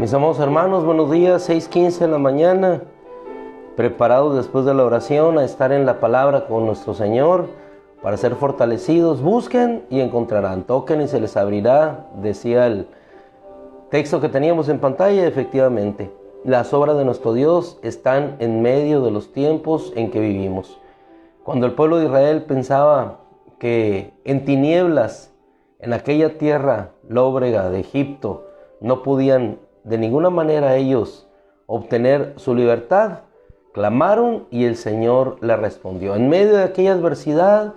Mis amados hermanos, buenos días, 6:15 de la mañana, preparados después de la oración a estar en la palabra con nuestro Señor para ser fortalecidos. Busquen y encontrarán, toquen y se les abrirá, decía el texto que teníamos en pantalla. Efectivamente, las obras de nuestro Dios están en medio de los tiempos en que vivimos. Cuando el pueblo de Israel pensaba que en tinieblas, en aquella tierra lóbrega de Egipto, no podían de ninguna manera ellos obtener su libertad, clamaron y el Señor les respondió. En medio de aquella adversidad,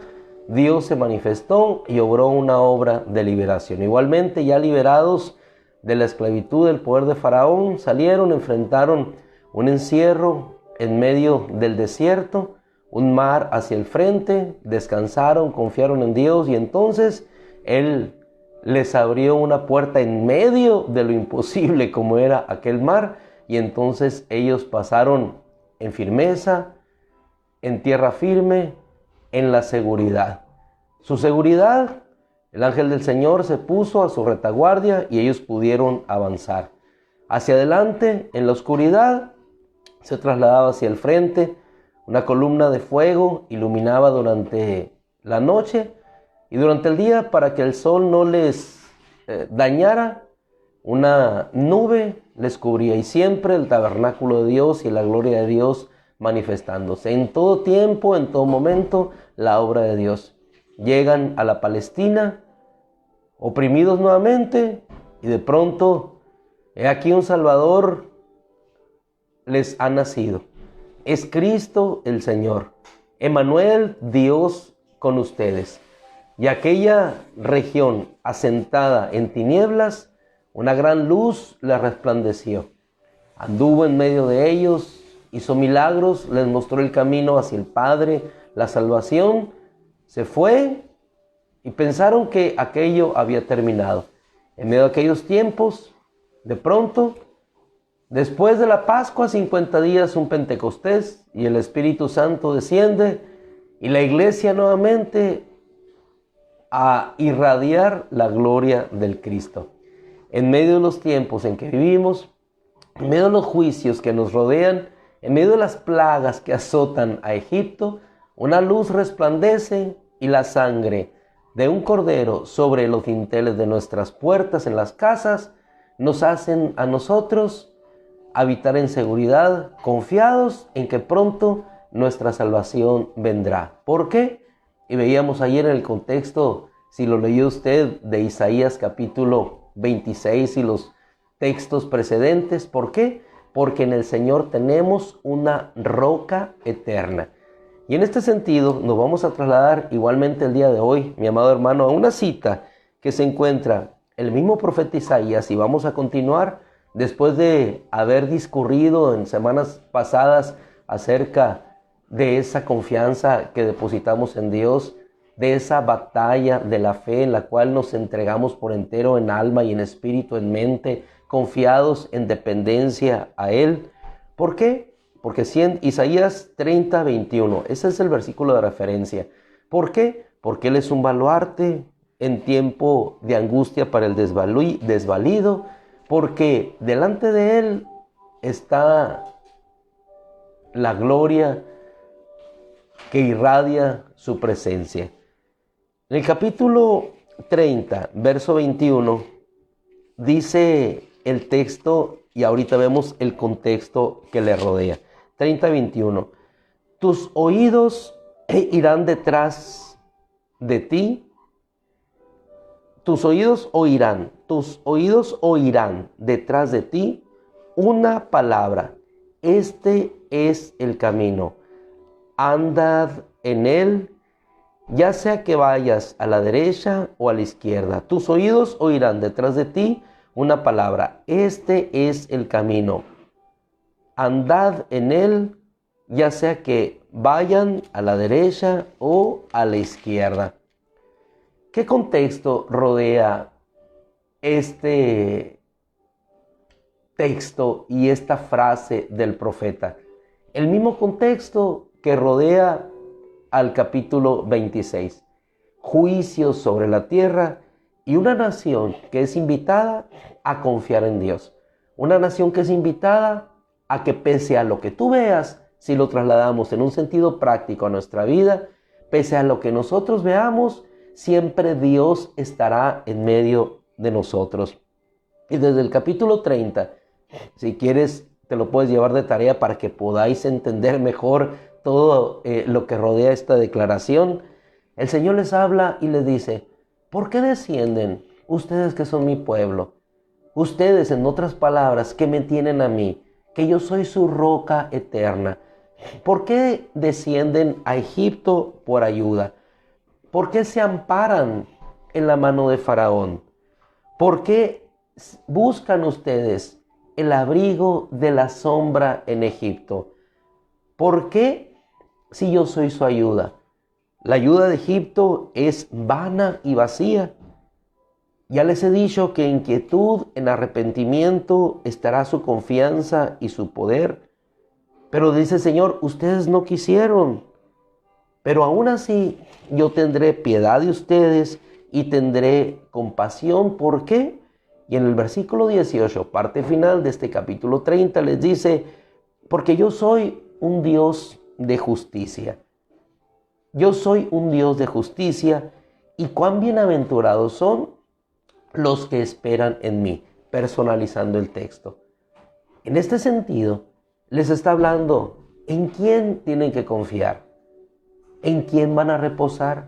Dios se manifestó y obró una obra de liberación. Igualmente, ya liberados de la esclavitud del poder de Faraón, salieron, enfrentaron un encierro en medio del desierto, un mar hacia el frente, descansaron, confiaron en Dios y entonces Él les abrió una puerta en medio de lo imposible como era aquel mar, y entonces ellos pasaron en firmeza, en tierra firme, en la seguridad. Su seguridad, el ángel del Señor se puso a su retaguardia y ellos pudieron avanzar. Hacia adelante, en la oscuridad, se trasladaba hacia el frente, una columna de fuego iluminaba durante la noche, y durante el día, para que el sol no les dañara, una nube les cubría, y siempre el tabernáculo de Dios y la gloria de Dios manifestándose. En todo tiempo, en todo momento, la obra de Dios. Llegan a la Palestina, oprimidos nuevamente, y de pronto, he aquí un Salvador les ha nacido. Es Cristo el Señor, Emmanuel, Dios con ustedes. Y aquella región asentada en tinieblas, una gran luz les resplandeció. Anduvo en medio de ellos, hizo milagros, les mostró el camino hacia el Padre, la salvación. Se fue y pensaron que aquello había terminado. En medio de aquellos tiempos, de pronto, después de la Pascua, 50 días, un Pentecostés, y el Espíritu Santo desciende, y la iglesia nuevamente a irradiar la gloria del Cristo. En medio de los tiempos en que vivimos, en medio de los juicios que nos rodean, en medio de las plagas que azotan a Egipto, una luz resplandece y la sangre de un cordero sobre los dinteles de nuestras puertas en las casas nos hacen a nosotros habitar en seguridad, confiados en que pronto nuestra salvación vendrá. ¿Por qué? Y veíamos ayer en el contexto, si lo leyó usted, de Isaías capítulo 26 y los textos precedentes. ¿Por qué? Porque en el Señor tenemos una roca eterna. Y en este sentido nos vamos a trasladar igualmente el día de hoy, mi amado hermano, a una cita que se encuentra el mismo profeta Isaías, y vamos a continuar después de haber discurrido en semanas pasadas acerca de esa confianza que depositamos en Dios, de esa batalla de la fe en la cual nos entregamos por entero en alma y en espíritu, en mente, confiados en dependencia a Él. ¿Por qué? Porque Isaías 30:21, ese es el versículo de referencia. ¿Por qué? Porque Él es un baluarte en tiempo de angustia para el desvalido, porque delante de Él está la gloria que irradia su presencia. En el capítulo 30, verso 21, dice el texto, y ahorita vemos el contexto que le rodea. 30:21. Tus oídos irán detrás de ti, tus oídos oirán detrás de ti una palabra. Este es el camino. Andad en él, ya sea que vayas a la derecha o a la izquierda. Tus oídos oirán detrás de ti una palabra. Este es el camino. Andad en él, ya sea que vayan a la derecha o a la izquierda. ¿Qué contexto rodea este texto y esta frase del profeta? El mismo contexto que rodea al capítulo 26. Juicios sobre la tierra y una nación que es invitada a confiar en Dios. Una nación que es invitada a que pese a lo que tú veas, si lo trasladamos en un sentido práctico a nuestra vida, pese a lo que nosotros veamos, siempre Dios estará en medio de nosotros. Y desde el capítulo 30, si quieres, te lo puedes llevar de tarea para que podáis entender mejor todo lo que rodea esta declaración. El Señor les habla y les dice: ¿por qué descienden ustedes que son mi pueblo? Ustedes, en otras palabras, que me tienen a mí, que yo soy su roca eterna. ¿Por qué descienden a Egipto por ayuda? ¿Por qué se amparan en la mano de Faraón? ¿Por qué buscan ustedes el abrigo de la sombra en Egipto? ¿Por qué, si yo soy su ayuda? La ayuda de Egipto es vana y vacía. Ya les he dicho que en quietud, en arrepentimiento, estará su confianza y su poder. Pero dice el Señor, ustedes no quisieron. Pero aún así, yo tendré piedad de ustedes y tendré compasión. ¿Por qué? Y en el versículo 18, parte final de este capítulo 30, les dice: porque yo soy un Dios de justicia. Yo soy un Dios de justicia, y cuán bienaventurados son los que esperan en mí, personalizando el texto. En este sentido, les está hablando en quién tienen que confiar, en quién van a reposar.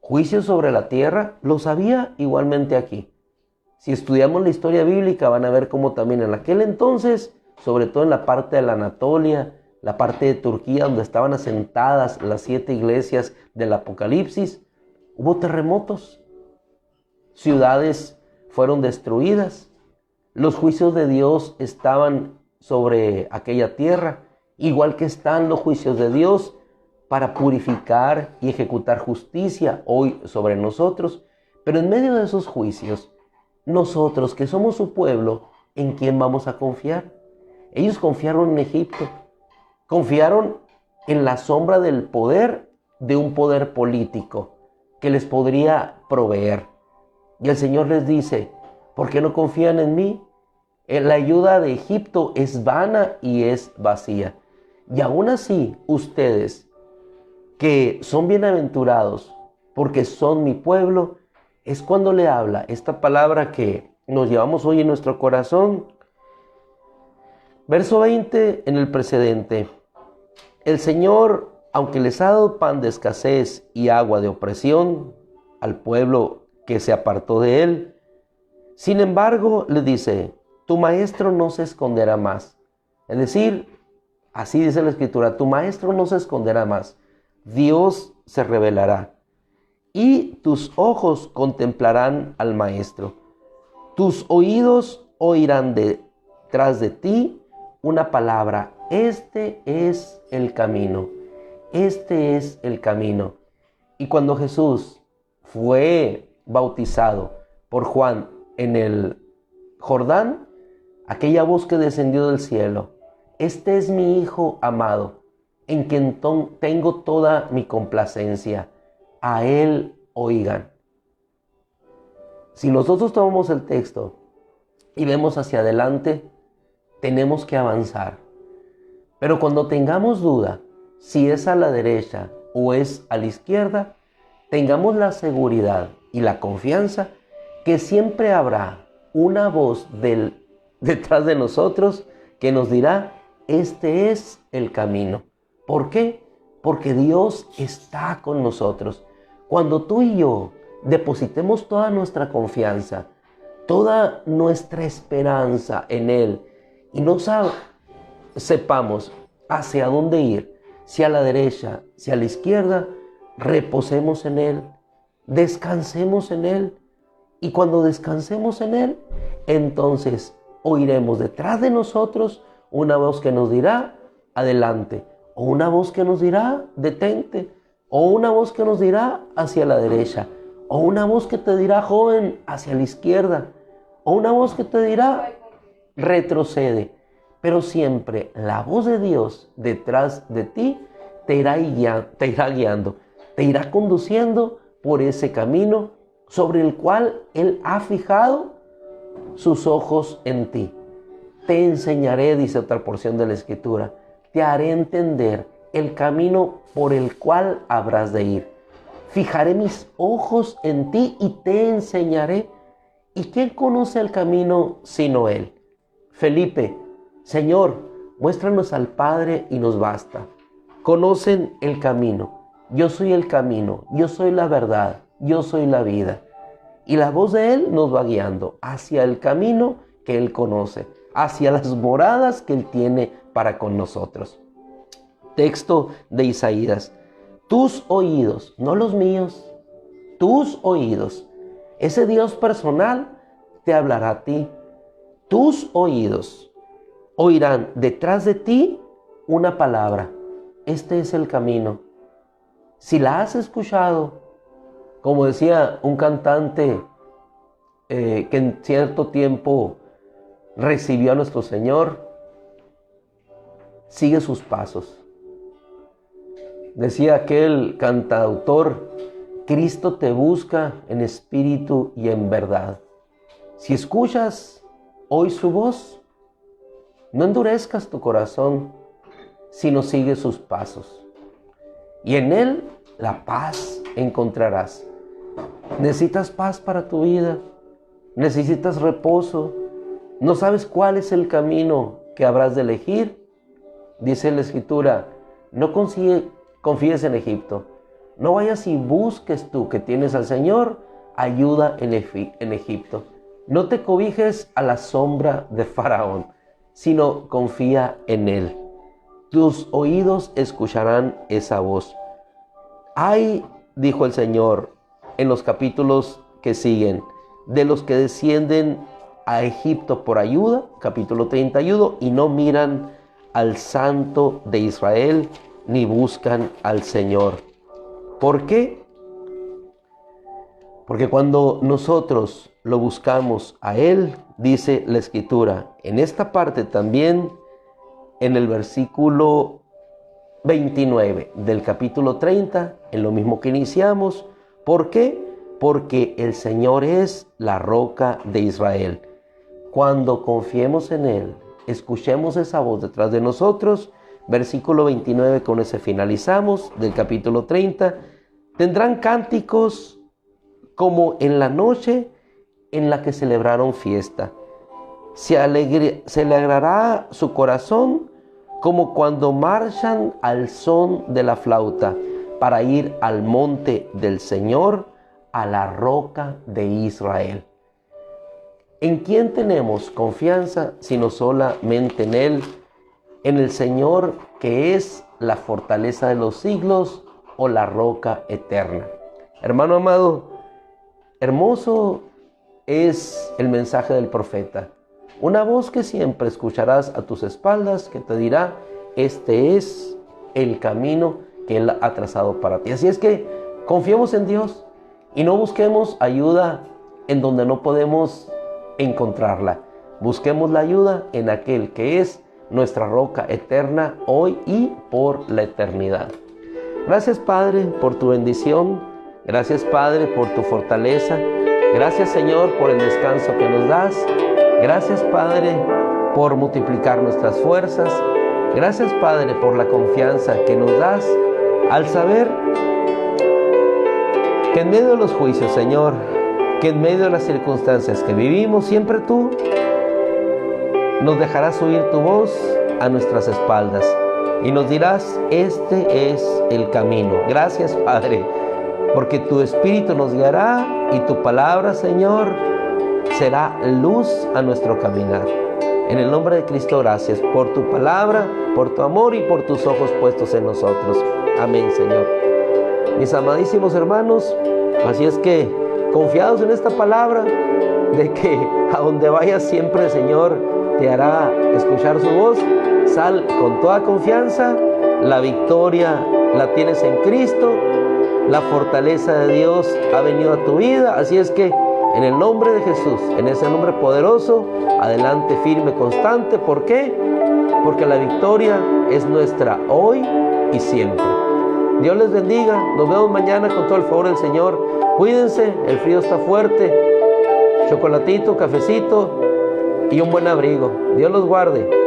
Juicios sobre la tierra, los había igualmente aquí. Si estudiamos la historia bíblica, van a ver cómo también en aquel entonces, sobre todo en la parte de la Anatolia, la parte de Turquía, donde estaban asentadas las 7 iglesias del Apocalipsis, hubo terremotos. Ciudades fueron destruidas. Los juicios de Dios estaban sobre aquella tierra, igual que están los juicios de Dios para purificar y ejecutar justicia hoy sobre nosotros. Pero en medio de esos juicios, nosotros que somos su pueblo, ¿en quién vamos a confiar? Ellos confiaron en Egipto, confiaron en la sombra del poder de un poder político que les podría proveer. Y el Señor les dice: ¿por qué no confían en mí? La ayuda de Egipto es vana y es vacía. Y aún así, ustedes, que son bienaventurados porque son mi pueblo, es cuando le habla esta palabra que nos llevamos hoy en nuestro corazón. Verso 20 en el precedente. El Señor, aunque les ha dado pan de escasez y agua de opresión al pueblo que se apartó de él, sin embargo, le dice: tu maestro no se esconderá más. Es decir, así dice la Escritura, tu maestro no se esconderá más. Dios se revelará y tus ojos contemplarán al maestro. Tus oídos oirán detrás de ti una palabra: este es el camino. Este es el camino. Y cuando Jesús fue bautizado por Juan en el Jordán, aquella voz que descendió del cielo: este es mi Hijo amado, en quien tengo toda mi complacencia. A él oigan. Si nosotros tomamos el texto y vemos hacia adelante, tenemos que avanzar. Pero cuando tengamos duda si es a la derecha o es a la izquierda, tengamos la seguridad y la confianza que siempre habrá una voz detrás de nosotros que nos dirá: este es el camino. ¿Por qué? Porque Dios está con nosotros. Cuando tú y yo depositemos toda nuestra confianza, toda nuestra esperanza en Él y no sepamos hacia dónde ir, si a la derecha, si a la izquierda, reposemos en Él, descansemos en Él. Y cuando descansemos en Él, entonces oiremos detrás de nosotros una voz que nos dirá, adelante, o una voz que nos dirá, detente, o una voz que nos dirá, hacia la derecha, o una voz que te dirá, joven, hacia la izquierda, o una voz que te dirá, retrocede. Pero siempre la voz de Dios detrás de ti te irá guiando, te irá conduciendo por ese camino sobre el cual Él ha fijado sus ojos en ti. Te enseñaré, dice otra porción de la Escritura, te haré entender el camino por el cual habrás de ir. Fijaré mis ojos en ti y te enseñaré. ¿Y quién conoce el camino sino Él? Felipe, Señor, muéstranos al Padre y nos basta. Conocen el camino. Yo soy el camino, yo soy la verdad, yo soy la vida. Y la voz de Él nos va guiando hacia el camino que Él conoce, hacia las moradas que Él tiene para con nosotros. Texto de Isaías. Tus oídos, no los míos, tus oídos. Ese Dios personal te hablará a ti. Tus oídos oirán detrás de ti una palabra. Este es el camino. Si la has escuchado, como decía un cantante que en cierto tiempo recibió a nuestro Señor, sigue sus pasos. Decía aquel cantautor, Cristo te busca en espíritu y en verdad. Si escuchas hoy su voz, no endurezcas tu corazón, sino sigue sus pasos. Y en Él la paz encontrarás. ¿Necesitas paz para tu vida? ¿Necesitas reposo? ¿No sabes cuál es el camino que habrás de elegir? Dice la Escritura, no confíes en Egipto. No vayas y busques tú que tienes al Señor ayuda en Egipto. No te cobijes a la sombra de Faraón, sino confía en Él. Tus oídos escucharán esa voz. Ay, dijo el Señor en los capítulos que siguen, de los que descienden a Egipto por ayuda, capítulo 31, y no miran al Santo de Israel, ni buscan al Señor. ¿Por qué? Porque cuando nosotros lo buscamos a Él, dice la Escritura, en esta parte también, en el versículo 29 del capítulo 30, en lo mismo que iniciamos. ¿Por qué? Porque el Señor es la roca de Israel. Cuando confiemos en Él, escuchemos esa voz detrás de nosotros, versículo 29, con ese finalizamos, del capítulo 30, tendrán cánticos como en la noche en la que celebraron fiesta. Se alegrará su corazón como cuando marchan al son de la flauta para ir al monte del Señor, a la roca de Israel. ¿En quién tenemos confianza sino solamente en Él, en el Señor que es la fortaleza de los siglos o la roca eterna? Hermano amado, hermoso es el mensaje del profeta. Una voz que siempre escucharás a tus espaldas que te dirá, este es el camino que Él ha trazado para ti. Así es que confiemos en Dios y no busquemos ayuda en donde no podemos encontrarla. Busquemos la ayuda en aquel que es nuestra roca eterna hoy y por la eternidad. Gracias, Padre, por tu bendición. Gracias, Padre, por tu fortaleza. Gracias, Señor, por el descanso que nos das. Gracias, Padre, por multiplicar nuestras fuerzas. Gracias, Padre, por la confianza que nos das al saber que en medio de los juicios, Señor, que en medio de las circunstancias que vivimos, siempre tú nos dejarás oír tu voz a nuestras espaldas y nos dirás, este es el camino. Gracias, Padre, porque tu Espíritu nos guiará y tu palabra, Señor, será luz a nuestro caminar. En el nombre de Cristo, gracias por tu palabra, por tu amor y por tus ojos puestos en nosotros. Amén, Señor. Mis amadísimos hermanos, así es que, confiados en esta palabra, de que a donde vayas siempre el Señor te hará escuchar su voz, sal con toda confianza, la victoria la tienes en Cristo, la fortaleza de Dios ha venido a tu vida, así es que en el nombre de Jesús, en ese nombre poderoso, adelante firme, constante. ¿Por qué? Porque la victoria es nuestra hoy y siempre. Dios les bendiga, nos vemos mañana con todo el favor del Señor. Cuídense, el frío está fuerte, chocolatito, cafecito y un buen abrigo. Dios los guarde.